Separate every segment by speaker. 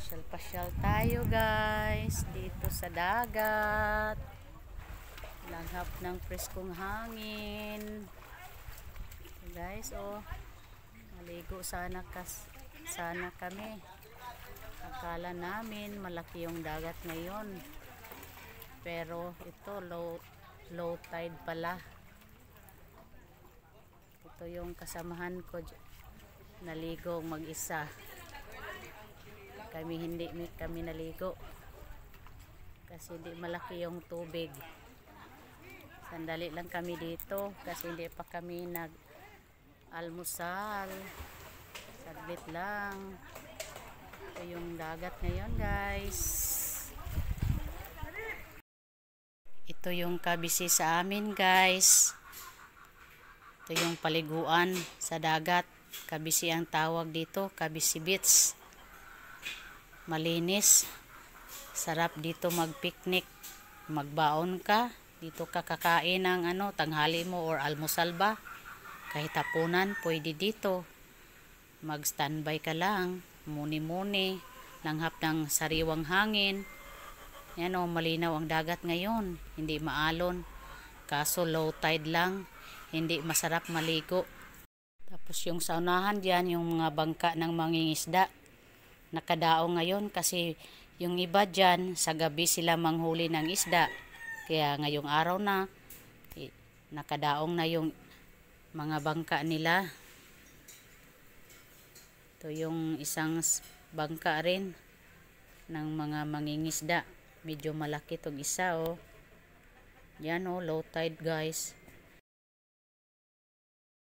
Speaker 1: Pasyal-pasyal tayo guys dito sa dagat. Langhap ng preskong hangin. Guys, oh. Maligo sana kami. Akala namin malaki yung dagat ngayon. Pero ito low tide pala. Ito yung kasamahan ko. Naligo mag-isa. Hindi kami naligo kasi hindi malaki yung tubig. Sandali lang kami dito kasi hindi pa kami nag-almusal. Saglit lang. Ito yung dagat ngayon guys. Ito yung kabisi sa amin guys. Ito yung paliguan sa dagat. Kabisi ang tawag dito, Kabisi Beach. Malinis, sarap dito mag-picnic, magbaon ka, dito ka kakain ng tanghali mo or almusal ba, kahit hapunan, pwede dito. Mag-standby ka lang, muni-muni, langhap ng sariwang hangin. Yan o, malinaw ang dagat ngayon, hindi maalon, kaso low tide lang, hindi masarap maligo. Tapos yung saunahan dyan, yung mga bangka ng mangingisda, nakadaong ngayon kasi yung iba dyan sa gabi sila manghuli ng isda, kaya ngayong araw na nakadaong na yung mga bangka nila. Ito yung isang bangka rin ng mga mangingisda, medyo malaki itong isa oh. Yan oh, low tide guys.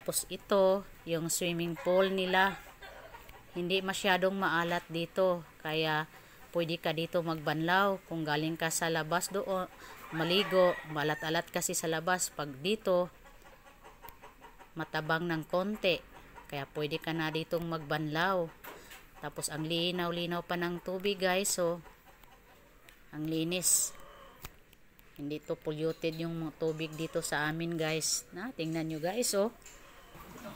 Speaker 1: Tapos ito yung swimming pool nila, hindi masyadong maalat dito, kaya pwede ka dito magbanlaw kung galing ka sa labas doon maligo. Malat-alat kasi sa labas, pag dito matabang ng konti, kaya pwede ka na ditong magbanlaw. Tapos ang linaw-linaw pa ng tubig guys, so ang linis, hindi to polluted yung tubig dito sa amin guys. Tingnan nyo guys, oh,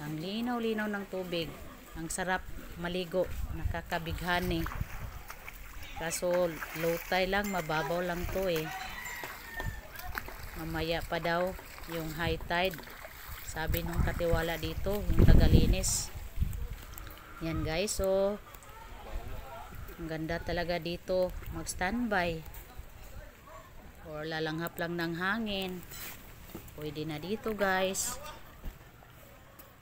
Speaker 1: ang linaw-linaw ng tubig, ang sarap maligo, nakakabighani. Kaso low tide lang, mababaw lang to eh. Mamaya pa daw yung high tide, sabi nung katiwala dito, yung tagalinis. Yan guys, so ang ganda talaga dito mag standby or lalanghap lang ng hangin, pwede na dito guys.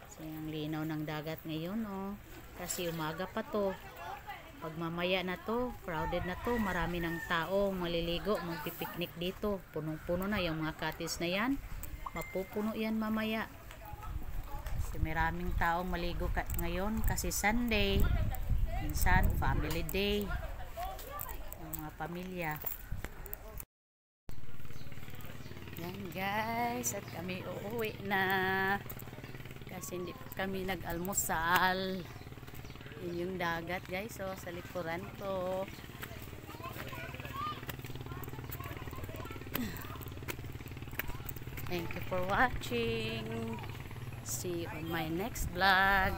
Speaker 1: Kasi ang linaw ng dagat ngayon oh, kasi umaga pa to. Pag mamaya na to, crowded na to, marami ng tao maliligo, magpipiknik dito, punong-puno na yung mga cottage na yan, mapupuno yan mamaya kasi maraming taong maligo ngayon kasi Sunday, minsan family day ng mga pamilya. Yan guys, at kami uuwi na kasi hindi kami nag-almusal. Yun yung dagat guys, so sa likuran ko. Thank you for watching. See you on my next vlog.